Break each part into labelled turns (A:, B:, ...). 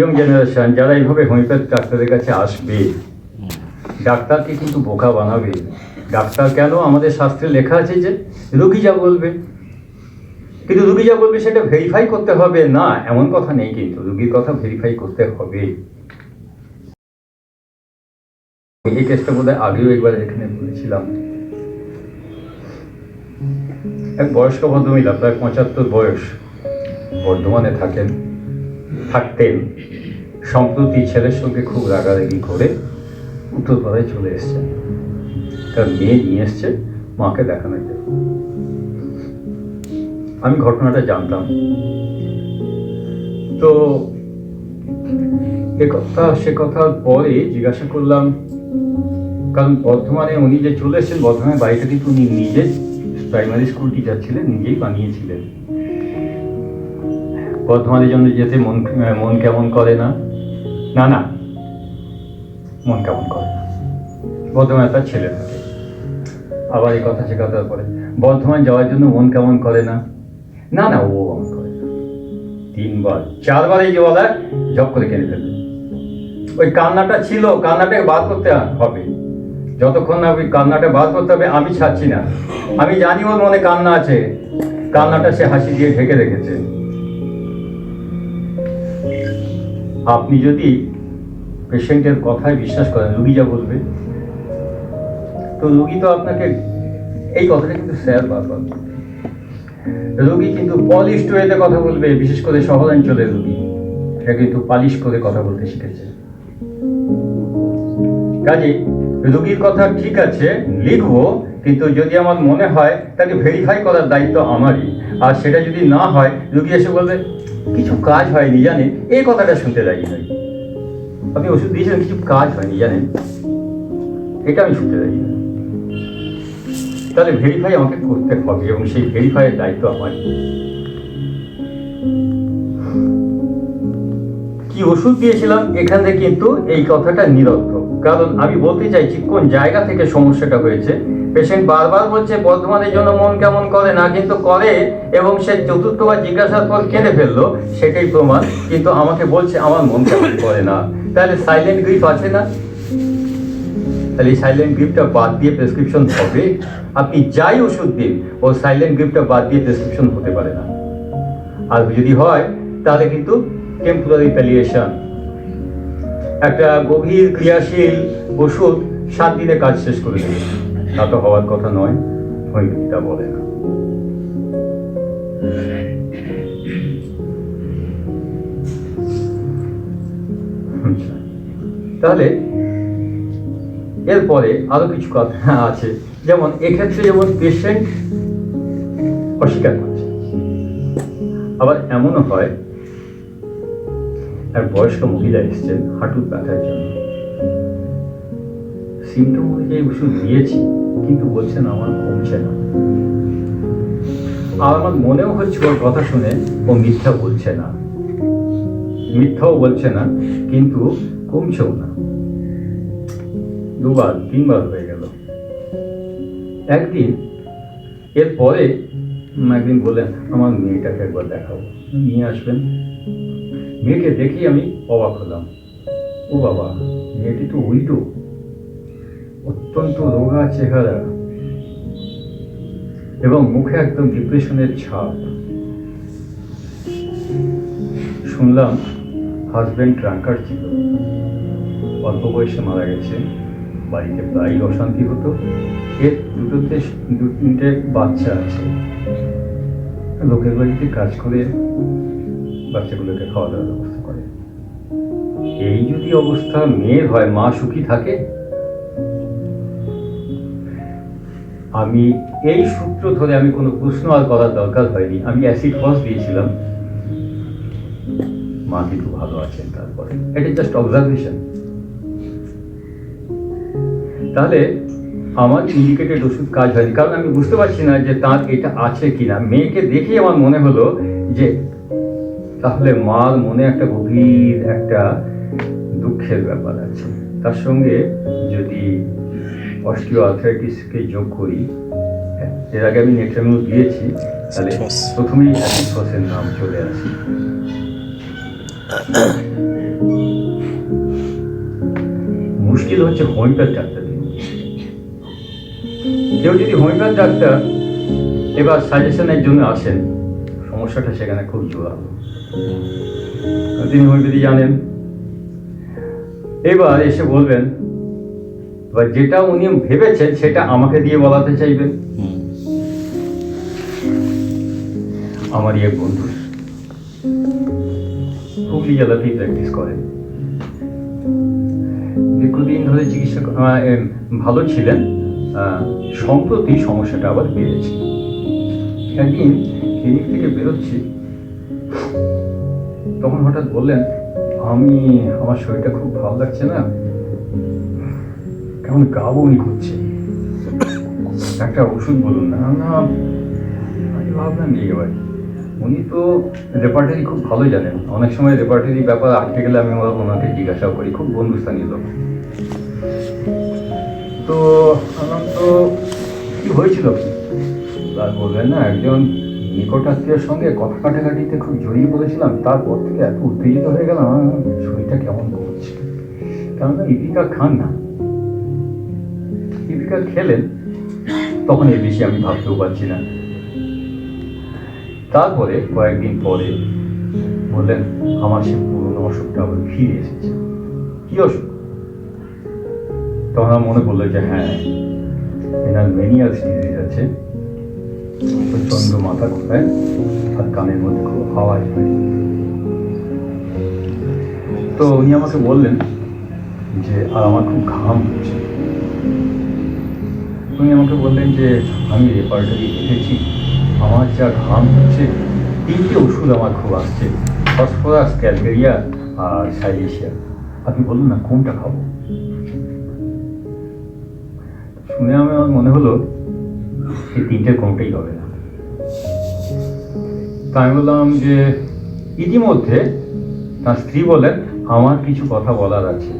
A: Young generation যারা এইভাবে homeopathy ডাক্তারের কাছে আসবে, ডাক্তারকে কিন্তু বোকা বানাবে। ডাক্তার কেন, আমাদের শাস্ত্রে লেখা আছে যে রোগী যা বলবে, কিন্তু রোগী যা বলবে সেটা ভেরিফাই করতে হবে না এমন কথা নেই, কিন্তু রোগীর কথা ভেরিফাই করতে হবে। এই কেসটা বোধহয় আগেও একবার এখানে বলেছিলাম। এক বয়স্ক ভদ্রমহিলা, প্রায় 75 বয়স, বর্ধমানে থাকতেন। সম্প্রতি ছেলের সঙ্গে খুব রাগারাগি করে উত্তরপাড়ায় চলে এসছেন। তার মেয়ে নিয়ে এসছে মাকে দেখানোর জন্য। আমি ঘটনাটা জানতাম, তো সে কথার পরে জিজ্ঞাসা করলাম, কারণ বর্ধমানে উনি যে চলে এসেছেন, বর্ধমানে বাড়িটা কিন্তু উনি নিজে প্রাইমারি স্কুল টিচার ছিলেন, নিজেই বানিয়েছিলেন। বর্ধমানের জন্য যেতে মন কেমন করে না, না মন কেমন করে না। বর্ধমানে তার ছেলে থাকে। আবার এই কথা সে কথার পরে বর্ধমান যাওয়ার জন্য মন কেমন করে না, না ও মন করে না। 3বার 4বার এই যে বলা ঝপ করে কেনে ফেলবে। ওই কান্নাটা ছিল, কান্নাটাকে বাদ করতে হবে। যতক্ষণ না ওই কান্নাটা বাদ করতে হবে আমি ছাড়ছি না। আমি জানি ওর মনে কান্না আছে, কান্নাটা সে হাসি দিয়ে ঢেকে রেখেছে। আপনি যদি পেশেন্টের কথায় বিশ্বাস করেন, রুগী যা বলবে, তো রুগী তো আপনাকে এই কথাটা কিন্তু স্যার বারবার, রুগী কিন্তু পলিশ ওয়েতে কথা বলবে। বিশেষ করে শহরাঞ্চলের রুগী, সে কিন্তু পালিশ করে কথা বলতে শিখেছে। কাজে রুগীর কথা ঠিক আছে লিখবো, কিন্তু যদি আমার মনে হয় তাকে ভেরিফাই করার দায়িত্ব আমারই। আর সেটা যদি না হয়, রুগী এসে বলবে কিছু কাজ হয়নি জানেন, এই কথাটা শুনতে রাজি নই। আপনি ওষুধ দিয়েছেন, কিছু কাজ হয়নি জানেন, এটা আমি শুনতে রাজি নই। তাহলে ভেরিফাই আমাকে করতে হবে, এবং সেই ভেরিফাইয়ের দায়িত্ব আমার। কি ওষুধ দিয়েছিলাম এখানে কিন্তু এই কথাটা নিরর্থক, কারণ আমি বলতে চাইছি কোন জায়গা থেকে সমস্যাটা হয়েছে। পেশেন্ট বারবার বলছে বর্ধমানের জন্য মন কেমন করে না, কিন্তু করে, এবং সে 4বার জিজ্ঞাসার পর কেঁদে ফেললো, সেটাই প্রমাণ। কিন্তু আমাকে বলছে আমার মন কেমন করে না। তাহলে সাইলেন্ট গ্রিফ আছে না? তাহলে এই সাইলেন্ট গ্রিফটা বাদ দিয়ে প্রেসক্রিপশন হবে? আপনি যাই ওষুধ দিন, ও সাইলেন্ট গ্রিফটা বাদ দিয়ে প্রেসক্রিপশন হতে পারে না। আর যদি হয় তাহলে কিন্তু টেম্পোরারি প্যালিয়েশন, একটা গভীর ক্রিয়াশীল ওষুধ 7 দিনে কাজ শেষ করে দেবে। তা তো হওয়ার কথা নয়, হোমিওপ্যাথিটা বলে না। তাহলে এরপরে আরো কিছু কথা আছে, যেমন এক্ষেত্রে যেমন পেশেন্ট অস্বীকার করছে, আবার এমনও হয় এক বয়স্ক মহিলা এসছেন হাঁটুর ব্যথার জন্য। সিমটম অনুযায়ী ওষুধ দিয়েছি, কিন্তু বলছেন আমার কমছে না। আর আমার মনেও হচ্ছে ওর কথা শুনে ও মিথ্যাও বলছে না, কিন্তু কমছেও না। 2বার 3বার হয়ে গেল। একদিন এরপরে একদিন বললেন আমার মেয়েটাকে একবার দেখাবো, নিয়ে আসবেন। মেয়েকে দেখেই আমি অবাক হলাম। ও বাবা, মেয়েটি তো উল্টো, অত্যন্ত রোগা চেহারা, এবং মুখে একদম ডিপ্রেশনের ছাপ। শুনলাম হাজবেন্ড ড্রাঙ্কার ছিল, অল্প বয়সে মারা গেছে। বাড়িতে প্রায় অশান্তি হতো। এর 2-3টে বাচ্চা আছে। লোকের বাড়িতে কাজ করে বাচ্চাগুলোকে খাওয়া দাওয়ার ব্যবস্থা করে। এই যদি অবস্থা মেয়ের হয়, মা সুখী থাকে? আমি এই সূত্র ধরে আমি কোনো প্রশ্ন আর করার দরকার হয়নি, আমি অ্যাসিড ফস দিয়েছিলাম, মা কিন্তু ভালো আছেন। তারপরে এটা জাস্ট অবজারভেশন। তাহলে আমার ইন্ডিকেটেড ওষুধ কাজ হয়নি, কারণ আমি বুঝতে পারছি না যে তার এটা আছে কিনা। মেয়েকে দেখেই আমার মনে হলো যে তাহলে মার মনে একটা গভীর একটা দুঃখের ব্যাপার আছে। তার সঙ্গে যদি অস্টিও আর্থ্রাইটিসকে যোগ করি, এর আগে আমি নেট্রামিউ দিয়েছি, তাহলে প্রথমেই অ্যাসিড ফসের নাম চলে আসে। মুশকিল হচ্ছে হোমিওপ্যাথ ডাক্তার। কেউ যদি হোমিওপ্যাথ ডাক্তার এবার সাজেশনের জন্য আসেন, সমস্যাটা সেখানে খুব জোরালো। তিনি হোমিওপ্যাথি জানেন, এবার এসে বলবেন, এবার যেটা উনি ভেবেছেন সেটা আমাকে দিয়ে বলাতে চাইবেন। আমার এক বন্ধু হুগলি জেলাতেই প্র্যাকটিস করেন, দীর্ঘদিন ধরে চিকিৎসা ভালো ছিলেন, সম্প্রতি সমস্যাটা আবার বেড়েছে। একদিন ক্লিনিক থেকে বেরোচ্ছি, তখন হঠাৎ বললেন, আমার শরীরটা খুব ভালো লাগছে না, কেমন গা বমি করছে, একটা ওষুধ বলুন না। আমি ভাবলাম একেবারে উনি তো রেপার্টারি খুব ভালো জানেন, অনেক সময় রেপার্টারি ব্যাপার আটকে গেলে আমি ওনাকে জিজ্ঞাসাও করি, খুব বন্ধুস্থানীয় লোক। তো আমার তো কি হয়েছিল আর বলবেন না, একজন নিকট আত্মীয়ের সঙ্গে কথা কাটাকাটিতে খুব জড়িয়ে পড়েছিলাম, তারপর থেকে এত উত্তেজিত হয়ে গেলাম, আমার শরীরটা কেমন করছে। কেননা ইপিকা খান না, ইপিকা খেলেন, তখন এর বেশি আমি ভাবতেও পারছি না। তারপরে কয়েকদিন পরে বললেন, আমার সে পুরনো অসুখটা আবার ফিরে এসেছে। কি অসুখ? তখন আমার মনে পড়লো যে হ্যাঁ, এনার মেনিয়াস ডিজিজ আছে, প্রচন্ড মাথা ঘোরায় আর কানের মধ্যে খুব আওয়াজ হয়। তো উনি আমাকে বললেন যে আর আমার খুব ঘাম হচ্ছে। উনি আমাকে বললেন যে আমি রেপার্টারি দেখেছি, আমার যা ঘাম হচ্ছে, 3টে ওষুধ আমার খুব আসছে, ফসফরাস, ক্যালকেরিয়া আর সাইলেশিয়া, আপনি বলুন না কোনটা খাবো। শুনে আমার মনে হলো এই 3টের কোনটাই হবে না। তাই আমি বললাম যে ইতিমধ্যে তার স্ত্রী বলেন, আমার কিছু কথা বলার আছে।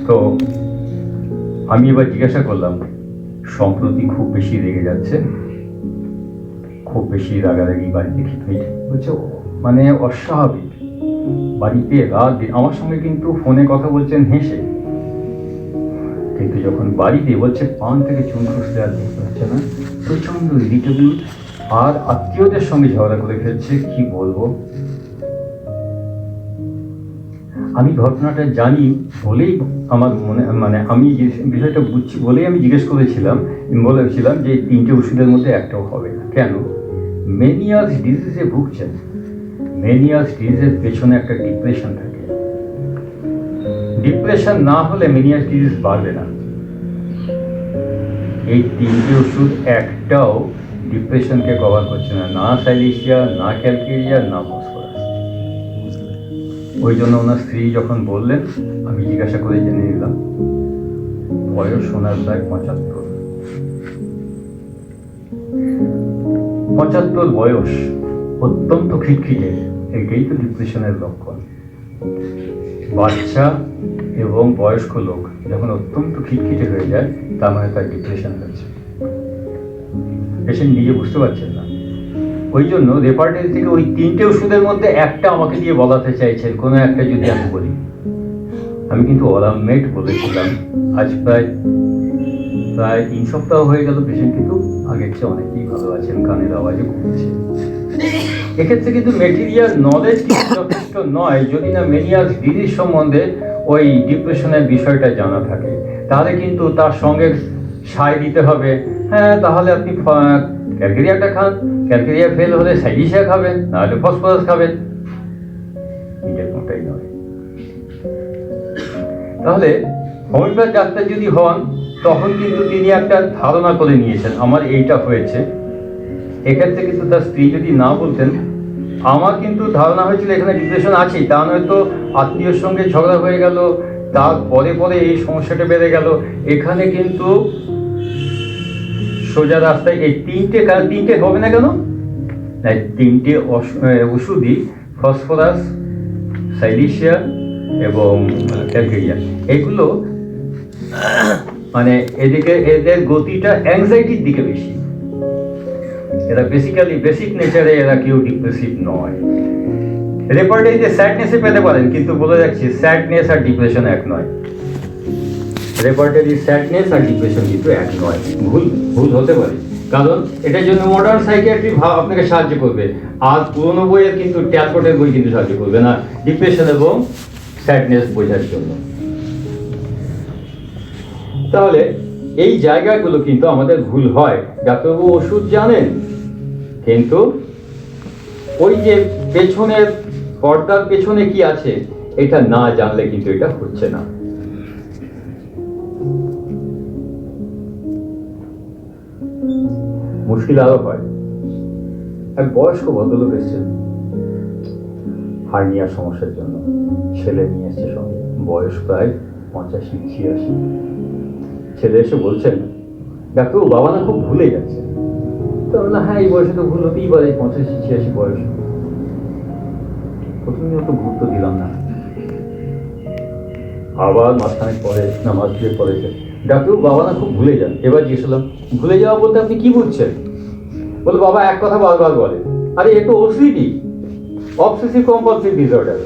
A: তো আমি এবার জিজ্ঞাসা করলাম, সম্প্রতি খুব বেশি রেগে যাচ্ছে, খুব বেশি রাগারাগি বাড়িতে বলছে, মানে অস্বাভাবিক, বাড়িতে রাত দিন আমার সঙ্গে কিন্তু ফোনে কথা বলছেন হেসে, কিন্তু যখন বাড়িতে বলছে পান থেকে চুন খুঁজতে আর দেখতে হচ্ছে না, প্রচন্ড ইরিটেবল, আর আত্মীয়দের সঙ্গে ঝগড়া করে ফেলছে। কি বলবো, আমি ঘটনাটা জানি বলেই আমার মনে, মানে আমি যে বিষয়টা বুঝছি বলেই আমি জিজ্ঞেস করেছিলাম, বলেছিলাম যে 3টে ওষুধের মধ্যে একটাও হবে না। কেন? মেনিয়াস ডিজিজে ভুগছেন। মেনিয়াস ডিজিজের পেছনে একটা ডিপ্রেশন থাকে, ডিপ্রেশন না হলে মেনিয়াস ডিজিজ বাড়বে না। এই 3টে ওষুধ একটাও ডিপ্রেশনকে কভার করছে না, না সাইলেশিয়া, না ক্যালকেরিয়া, না ফসফরাস। ওই জন্য ওনার স্ত্রী যখন বললেন, আমি জিজ্ঞাসা করে জেনে নিলাম, বয়স ওনার প্রায় 75 বয়স, অত্যন্ত খিটখিটে, এটাই তো ডিপ্রেশনের লক্ষণ। বাচ্চা এবং বয়স্ক লোক যখন অত্যন্ত খিটখিটে হয়ে যায়, তার মানে তার ডিপ্রেশন হয়েছে। পেশেন্ট নিজে বুঝতে পারছেন না, ওই জন্য রেপার্টারি থেকে ওই 3টে ওষুধের মধ্যে একটা আমাকে দিয়ে বলাতে চাইছেন, কোনো একটা যদি আমি বলি। আমি কিন্তু অলামেট বলেছিলাম, আজ প্রায় 3 সপ্তাহ হয়ে গেল, পেশেন্ট কিন্তু আগের চেয়ে অনেকেই ভালো আছেন, কানের আওয়াজও কমছে। এক্ষেত্রে কিন্তু মেটেরিয়াল নলেজ যথেষ্ট নয়, যদি না মেনিয়াস ডিজিজ সম্বন্ধে ওই ডিপ্রেশনের বিষয়টা জানা থাকে, তাহলে কিন্তু তার সঙ্গে সায় দিতে হবে। হ্যাঁ, তাহলে আপনি ক্যালকেরিয়াটা খান, ক্যালকেরিয়া ফেল হলে সাইলেশিয়া খাবেন, নাহলে ফসফরাস খাবেন, নিজের কোনটাই নয়। তাহলে হোমিওপ্যাথ ডাক্তার যদি হন, তখন কিন্তু তিনি একটা ধারণা করে নিয়েছেন আমার এইটা হয়েছে। এক্ষেত্রে কিন্তু তার স্ত্রী যদি না বলতেন, আমার কিন্তু ধারণা হয়েছিল এখানে ডিপ্রেশন আছেই, তা নয়তো আত্মীয়র সঙ্গে ঝগড়া হয়ে গেল, তার পরে পরে এই সমস্যাটা বেড়ে গেল। এখানে কিন্তু সোজা রাস্তায় এই 3টে হবে না কেন? 3টে ওষুধই, ফসফরাস, সাইলেশিয়া এবং ক্যালকেরিয়া, এগুলো মানে এদিকে এদের গতিটা অ্যাংজাইটির দিকে বেশি। এরা বেসিক নেচারে এরা কেউ ডিপ্রেসিভ নয়, রেপার্টারিতে স্যাডনেসে পেতে পারেন, কিন্তু বলে রাখছি স্যাডনেস আর ডিপ্রেশন এক নয়। রেপার্টারি স্যাডনেস আর ডিপ্রেশন কিন্তু এক নয়, ভুল ভুল হতে পারে। কারণ এটার জন্য মডার্ন সাইকিয়াট্রি আপনাকে সাহায্য করবে, আর পুরোনো বইয়ের কিন্তু ট্যালকটের বই কিন্তু সাহায্য করবে না ডিপ্রেশন এবং স্যাডনেস বোঝার জন্য। তাহলে এই জায়গাগুলো কিন্তু আমাদের ভুল হয়। ডাক্তারবাবু ওষুধ জানেন, কিন্তু ওই যে পেছনের পর্দার পেছনে কি আছে এটা না জানলে কিন্তু এটা হচ্ছে না। মুশকিল আরো হয়। এক বয়স্ক ভদ্রলোক এসছেন হার্নিয়ার সমস্যার জন্য, ছেলে নিয়ে এসছে সঙ্গে, বয়স প্রায় 85-86। ছেলে এসে বলছেন, ডাক্তারবাবু বাবা না খুব ভুলে যাচ্ছে। তো বললাম, হ্যাঁ এই বয়সে তো ভুল হতেই পারে, 85-86 বয়স। প্রথমে অত গুরুত্ব দিলাম না, আবার মাঝখানে পরে নামাজ দিয়ে পড়েছে, ডাক্তারবাবু বাবা না খুব ভুলে যান। এবার জিজ্ঞেসলাম, ভুলে যাওয়া বলতে আপনি কি বুঝছেন? বলে, বাবা এক কথা বারবার বলে। আরে এ তো ওসিডি, অবসেসিভ কম্পালসিভ ডিসঅর্ডার।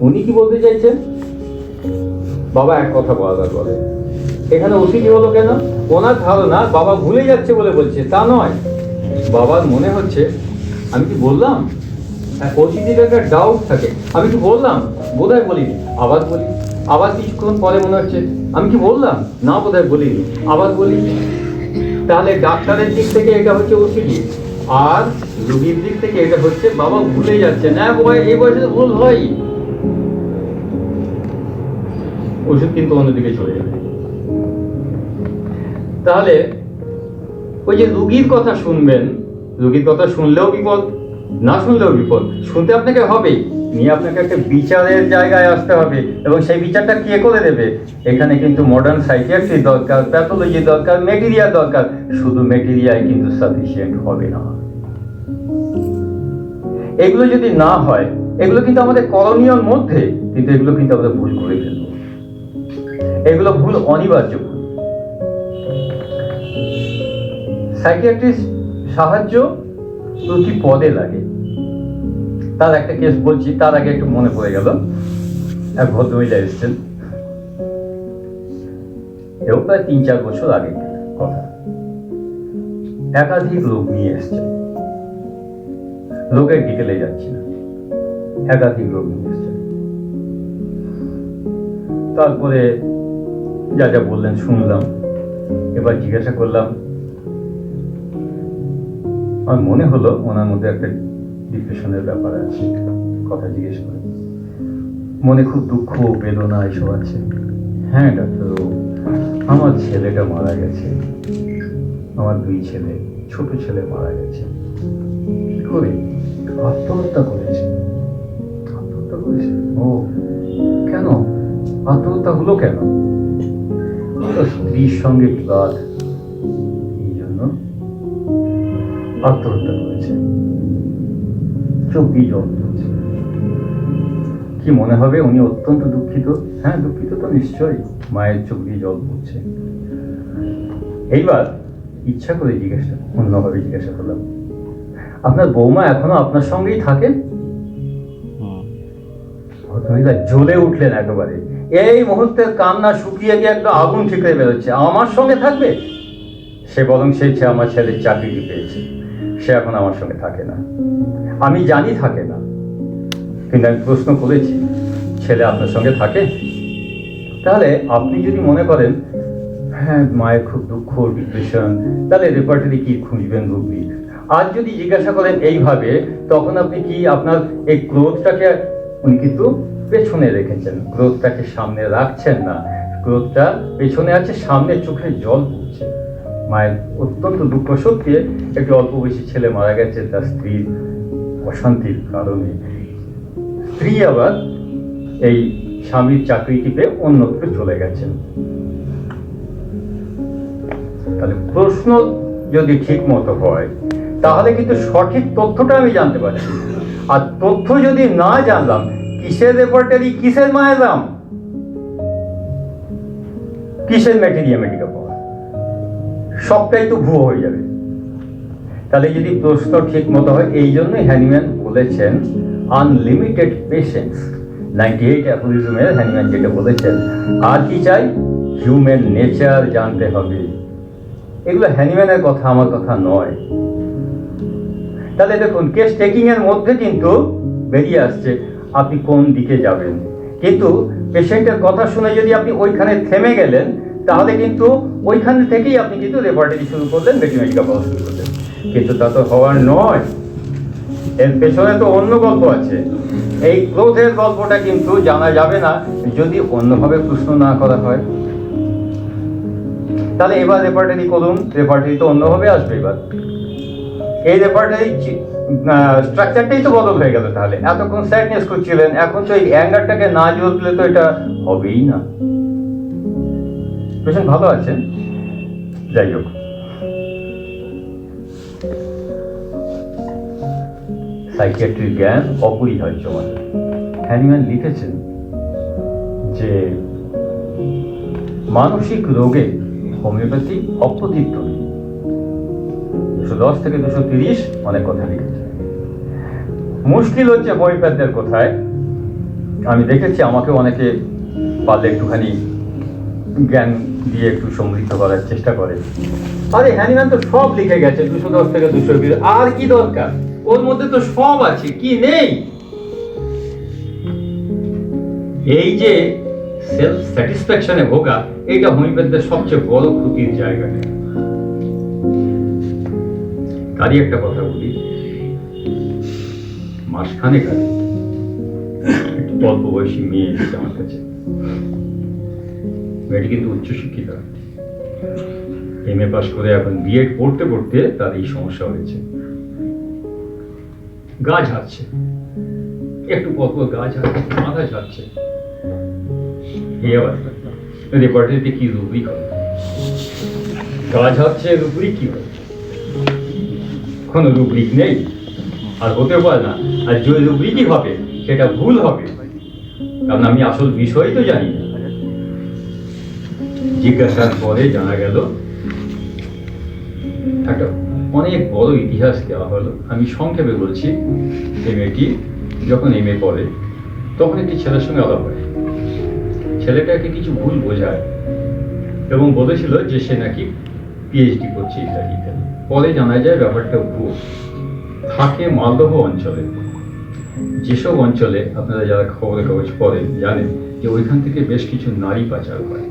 A: উনি কি বলতে চাইছেন? বাবা এক কথা বারবার বলে। এখানে ওসিডি হলো কেন? ওনার ধারণা বাবা ভুলে যাচ্ছে বলে বলছে, তা নয়। বাবার মনে হচ্ছে আমি কি বললাম, ওসিডির একটা ডাউট থাকে, আমি কি বললাম, বোধহয় বলিনি, আবার বলি, আবার কিছুক্ষণ পরে মনে হচ্ছে আমি কি বললাম, না বোধহয় বলিনি, আবার বলি। তাহলে ডাক্তারের দিক থেকে এটা হচ্ছে ওসিডি, আর রোগীর দিক থেকে এটা হচ্ছে বাবা ভুলে যাচ্ছে। না বাবা এই বয়সে ভুল হয়, ওষুধ কিন্তু অন্যদিকে চলে যাবে। তাহলে ওই যে রোগীর কথা শুনবেন, রোগীর কথা শুনলেও বিপদ, না শুনলেও বিপদ। শুনতে আপনাকে হবেই, নিয়ে আপনাকে একটা বিচারের জায়গায় আসতে হবে, এবং সেই বিচারটা কে করে দেবে? এখানে কিন্তু মডার্ন সাইকিয়াট্রি দরকার, প্যাথোলজি দরকার, মেটেরিয়া দরকার। শুধু মেটেরিয়ায় কিন্তু সাফিসিয়েন্ট হবে না। এগুলো যদি না হয়, এগুলো কিন্তু আমাদের করণীয়র মধ্যে, কিন্তু এগুলো কিন্তু আমরা ভুল করে ফেলবো। এগুলো ভুল অনিবার্য ভুল। সাইকিয়াট্রিস্ট সাহায্য প্রতি পদে লাগে। তার একটা কেস বলছি, তার আগে একটু মনে পড়ে গেল, এক ভদ্রমহিলা এসেছেন, এও প্রায় 3-4 বছর আগে কথা। একাধিক রোগ নিয়ে এসছেন, রোগের ডিটেলে যাচ্ছি না, একাধিক রোগ নিয়ে এসছেন। তারপরে যা যা বললেন শুনলাম, এবার জিজ্ঞাসা করলাম, আমার মনে হলো ওনার মধ্যে একটা ডিপ্রেশনের ব্যাপার আছে। কথা জিজ্ঞেস করে, মনে খুব দুঃখ বেদনা এসব আছে। হ্যাঁ ডাক্তারবাবু, আমার ছেলেটা মারা গেছে, আমার 2 ছেলে, ছোট ছেলে মারা গেছে। কি করে? আত্মহত্যা করেছে। আত্মহত্যা করেছে? ও কেন আত্মহত্যা হলো কেন? স্ত্রীর সঙ্গে বিবাদ, এই জন্য আত্মহত্যা করেছে। চোখ দিয়ে জল পড়ছে। কি মনে হবে উনি অত্যন্ত দুঃখিত? হ্যাঁ দুঃখিত তো নিশ্চয়ই, মায়ের চোখ দিয়ে জল পড়ছে। এইবার ইচ্ছা করে অন্যভাবে জিজ্ঞাসা করলাম, আপনার বৌমা এখনো আপনার সঙ্গেই থাকেন? ভদ্রমহিলা জ্বলে উঠলেন একেবারে। এই মুহূর্তে কান্না শুকিয়ে গিয়ে একটা আগুন ঠিকরে বেরোচ্ছে। আমার সঙ্গে থাকবে? সে বরং সে আমার ছেলের চাকরিটি পেয়েছে, সে এখন আমার সঙ্গে থাকে না। আমি জানি থাকে না, কিন্তু আমি প্রশ্ন করেছি, ছেলে আপনার সঙ্গে থাকে? তাহলে আপনি যদি মনে করেন হ্যাঁ মায়ের খুব দুঃখ ডিপ্রেশন, তাহলে রেপার্টারি কি খুঁজবেন রোগী? আর যদি জিজ্ঞাসা করেন এইভাবে, তখন আপনি কি আপনার এই ক্রোধটাকে, উনি কিন্তু পেছনে রেখেছেন, ক্রোধটাকে সামনে রাখছেন না, ক্রোধটা পেছনে আছে, সামনে চোখে জল পড়ছে। মায়ের অত্যন্ত দুঃখ, সত্যি একটি অল্প বয়সী ছেলে মারা গেছে তার স্ত্রীর অশান্তির কারণে। স্ত্রী আবার এই স্বামীর চাকরিটি পেয়ে অন্যত্র চলে গেছেন। তাহলে প্রশ্ন যদি ঠিক মতো হয়, তাহলে কিন্তু সঠিক তথ্যটা আমি জানতে পারছি। আর তথ্য যদি না জানলাম, কিসের রেপার্টারি, কিসের মায়াজাম, কিসের ম্যাটেরিয়া মেডিকা পাওয়া, সবটাই তো ভুয়ো হয়ে যাবে। তাহলে যদি প্রশ্ন ঠিক মতো হয়, এই জন্যই হ্যানিম্যান বলেছেন আনলিমিটেড পেশেন্স, 98 অ্যাফোরিজমের হ্যানিম্যান যেটা বলেছেন। আর কি চাই? হিউম্যান নেচার জানতে হবে। এগুলো হ্যানিম্যানের কথা, আমার কথা নয়। তাহলে দেখুন, কেস টেকিং এর মধ্যে কিন্তু বেরিয়ে আসছে আপনি কোন দিকে যাবেন। কিন্তু পেশেন্টের কথা শুনে যদি আপনি ওইখানে থেমে গেলেন, তাহলে কিন্তু ওইখান থেকেই আপনি কিন্তু রেপার্টারি শুরু করলেন, মেডিকেল পাওয়া শুরু করলেন। কিন্তু তা তো হওয়ার নয়। এর পেছনে তো অন্য গল্প আছে। এই ক্রোধের গল্পটা কিন্তু জানা যাবে না যদি অন্যভাবে প্রশ্ন না করা হয়। তাহলে এবার রেপার্টারি করুন, রেপার্টারি তো অন্যভাবে আসবে। এবার এই রেপার্টারি স্ট্রাকচারটাই তো বদল হয়ে গেল। তাহলে এতক্ষণ স্যাডনেস করছিলেন, এখন তো এই অ্যাঙ্গারটাকে না জোর দিলে তো এটা হবেই না। পেশেন্ট ভালো আছেন, যাই হোক। সাইকিয়াট্রির জ্ঞান অপরিহার্য। মানে হ্যানিম্যান লিখেছেন যে মানসিক রোগে হোমিওপ্যাথি অপ্রতিত্ব। 210 থেকে 230 অনেক কথা লিখেছে। মুশকিল হচ্ছে হোমিওপ্যাথদের কোথায়। আমি দেখেছি আমাকে অনেকে পারলে একটুখানি জ্ঞান দিয়ে একটু সমৃদ্ধ করার চেষ্টা করে। আরে হ্যানিম্যান তো সব লিখে গেছে 210 থেকে 220, আর কি দরকার? ওর মধ্যে তো সব আছে, কি নেই? এই যে সেলফ স্যাটিসফ্যাকশনে ভোগা, এটা হোমিওপ্যাথদের সবচেয়ে বড় ক্ষতির জায়গাটা। তারই একটা কথা বলি, মাসখানেক আগে একটু অল্প বয়সী মেয়ে এসেছে আমার কাছে। মেয়েটি কিন্তু উচ্চশিক্ষিতা, এমএ পাস করে এখন বিএড পড়তে পড়তে তার এই সমস্যা হয়েছে। গা ঝাড়ছে, একটু পরপর গা ঝাড়ছে, মাথা ঝাড়ছে। এই আবার রেপার্টারিতে কি রুব্রিক হবে? গা ঝাড়ছে, রুব্রিক কি হবে? কোনো রুব্রিক নেই, আর হতে পারে না। আর যে রুব্রিকই হবে সেটা ভুল হবে, কারণ আমি আসল বিষয় তো জানি না। জিজ্ঞাসার পরে জানা গেল একটা অনেক বড় ইতিহাস দেওয়া হলো। আমি সংক্ষেপে বলছি। এই মেয়েটি যখন এমএ পড়ে তখন একটি ছেলের সঙ্গে আলাপ হয়। ছেলেটাকে কিছু ভুল বোঝায় এবং বলেছিল যে সে নাকি পিএইচডি করছে ইত্যাদি ইত্যাদি। পরে জানা যায় ব্যাপারটা ভুল। থাকে মালদহ অঞ্চলে। যেসব অঞ্চলে আপনারা যারা খবরের কাগজ পড়েন জানেন যে ওইখান থেকে বেশ কিছু নারী পাচার হয়।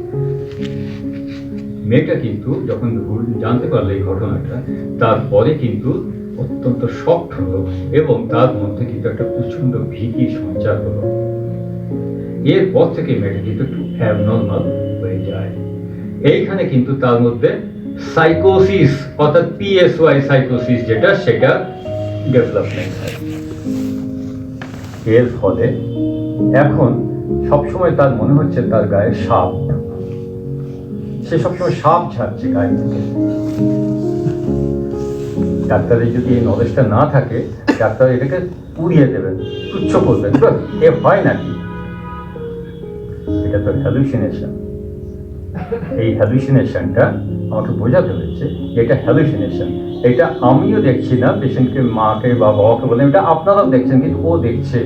A: মেয়েটা কিন্তু যখন জানতে পারলো এই ঘটনাটা, তারপরে কিন্তু অত্যন্ত শক্ট হলো এবং তার মধ্যে কিন্তু একটা প্রচন্ড ভীতির সঞ্চার হলো। এরপর থেকে মেয়েটা কিন্তু একটু অ্যাবনর্মাল হয়ে যায়। এইখানে কিন্তু তার মধ্যে সাইকোসিস অর্থাৎ পিএসওয়াই সাইকোসিস যেটা, সেটা ডেভেলপমেন্ট হয়। এর ফলে এখন সবসময় তার মনে হচ্ছে তার গায়ে সাপ। সে সবসময় সাপ ঝাড়ছে গায়ে থেকে। ডাক্তারের যদি এই নলেজটা না থাকে, ডাক্তার এটাকে উড়িয়ে দেবেন, তুচ্ছ করবেন। এ হয় নাকি? এটা তো হ্যালুসিনেশন। এই হ্যালুসিনেশনটা আমাকে বোঝাতে হয়েছে যে এটা হ্যালুসিনেশন। এটা আমিও দেখছি না, পেশেন্টকে, মাকে বা বাবাকে বলেন এটা আপনারাও দেখছেন, কিন্তু ও দেখছে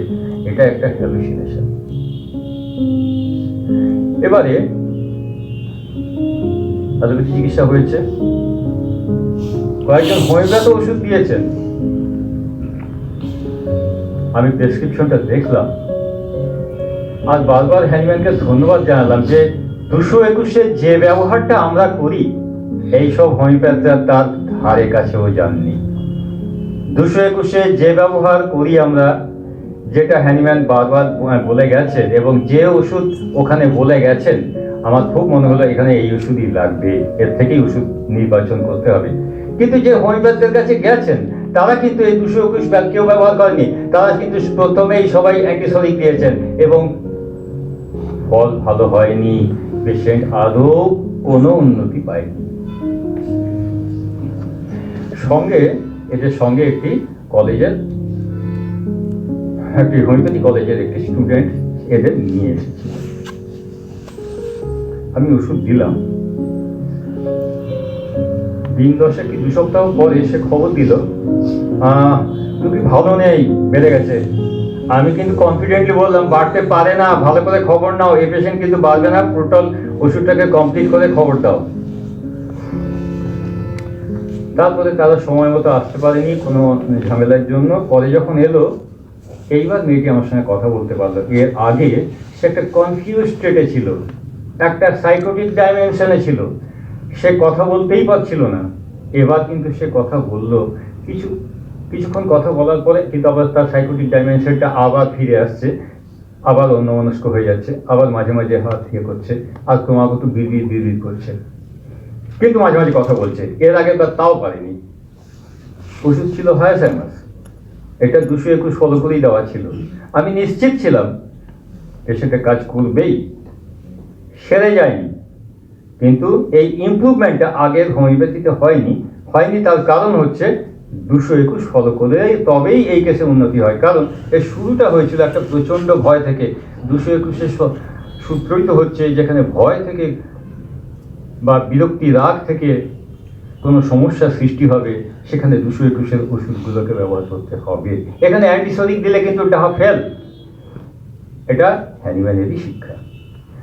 A: এটা একটা হ্যালুসিনেশন। এবারে তাদের চিকিৎসা হয়েছে, কয়েকজন হোমিওপ্যাথ ওষুধ দিয়েছেন। আমি প্রেসক্রিপশনটা দেখলাম আর বারবার হ্যানিম্যানকে ধন্যবাদ জানালাম যে 221-এ যে ব্যবহারটা আমরা করি এইসব হোমিওপ্যাথরা তার ধারে কাছেও যাননি। 221-এ যে ব্যবহার করি আমরা, যেটা হ্যানিম্যান বারবার বলে গেছেন এবং যে ওষুধ ওখানে বলে গেছেন, আমার খুব মনে হলো এখানে এই ওষুধই লাগবে, এর থেকেই ওষুধ নির্বাচন করতে হবে। কিন্তু যে হোমিওপ্যাথদের কাছে গেছেন তারা কিন্তু এই 221 কেউ ব্যবহার করেনি। তারা কিন্তু প্রথমেই সবাই অ্যান্টিসোরিক দিয়েছেন এবং ফল ভালো হয়নি। পেশেন্ট আদৌ কোনো উন্নতি পায়নি। সঙ্গে এদের সঙ্গে একটি কলেজের, একটি হোমিওপ্যাথি কলেজের একটি স্টুডেন্ট এদের নিয়ে এসেছে। আমি ওষুধ দিলাম। দিন 10 কি 2 সপ্তাহ পরে সে খবর দিল, রুগী ভালো নেই, বেড়ে গেছে। আমি কিন্তু কনফিডেন্টলি বললাম বাড়তে পারে না, ভালো করে খবর নাও, এই পেশেন্ট কিন্তু বাড়বে না, টোটাল ওষুধটাকে কমপ্লিট করে খবর দাও। তারপরে তারা সময় মতো আসতে পারেনি কোনো ঝামেলার জন্য। পরে যখন এলো, এইবার মেয়েটি আমার সঙ্গে কথা বলতে পারলো। এর আগে সে একটা কনফিউজ স্টেটে ছিল, একটা সাইকোটিক ডাইমেনশনে ছিল, সে কথা বলতেই পারছিল না। এবার কিন্তু সে কথা বললো। কিছুক্ষণ কথা বলার পরে কিন্তু আবার তার সাইকোটিক ডাইমেনশনটা আবার ফিরে আসছে, আবার অন্যমনস্ক হয়ে যাচ্ছে, আবার মাঝে মাঝে হাত ইয়ে করছে, আর ক্রমাগত বিড়বিড় করছে, কিন্তু মাঝে মাঝে কথা বলছে। এর আগে তাও পারেনি। ওষুধ ছিল হায়াসামাস, এটা 221 ফলো করেই দেওয়া ছিল। আমি নিশ্চিত ছিলাম পেশেন্টের কাজ করবেই, সেরে যায়নি। কিন্তু এই ইমপ্রুভমেন্টটা আগের হোমিওপ্যাথিতে হয়নি। তার কারণ হচ্ছে 221 ফলো করে তবেই এই কেসে উন্নতি হয়। কারণ এর শুরুটা হয়েছিল একটা প্রচণ্ড ভয় থেকে। 221-এর সূত্রই তো হচ্ছে যেখানে ভয় থেকে বা বিরক্তি, রাগ থেকে কোনো সমস্যা সৃষ্টি হবে, সেখানে 221-এর ওষুধগুলোকে ব্যবহার করতে হবে। এখানে অ্যান্টিসোডিক দিলে কিন্তু টাহা ফেল। এটা হ্যানিম্যানেরই শিক্ষা।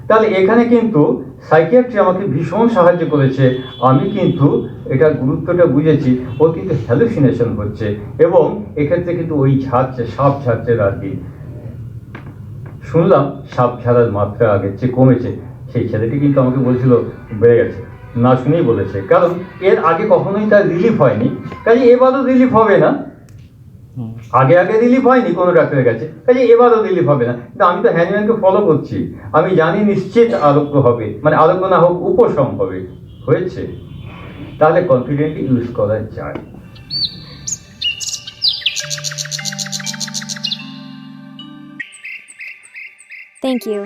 A: তাহলে এখানে কিন্তু সাইকিয়াট্রি আমাকে ভীষণ সাহায্য করেছে। আমি কিন্তু এটার গুরুত্বটা বুঝেছি। ও কিন্তু হ্যালুসিনেশন হচ্ছে, এবং এক্ষেত্রে কিন্তু ওই সাপ ঝাড়ছে রাত্রি। শুনলাম সাপ ঝাড়ার মাত্রা আগের চেয়ে কমেছে। সেই ছেলেটি কিন্তু আমাকে বলছিল বেড়ে গেছে, না শুনেই বলেছে, কারণ এর আগে কখনোই তার রিলিফ হয়নি, কাজে এবারও রিলিফ হবে না। আগে রিলিফ হয়নি কোনো ডাক্তারের কাছে, কাজে এবারও রিলিফ হবে না। কিন্তু আমি তো হ্যানিম্যানকে ফলো করছি, আমি জানি নিশ্চিত আরোগ্য হবে, মানে আরোগ্য না হোক উপশম হবে। হয়েছে, তাহলে কনফিডেন্টলি ইউজ করা যায়।
B: Thank you.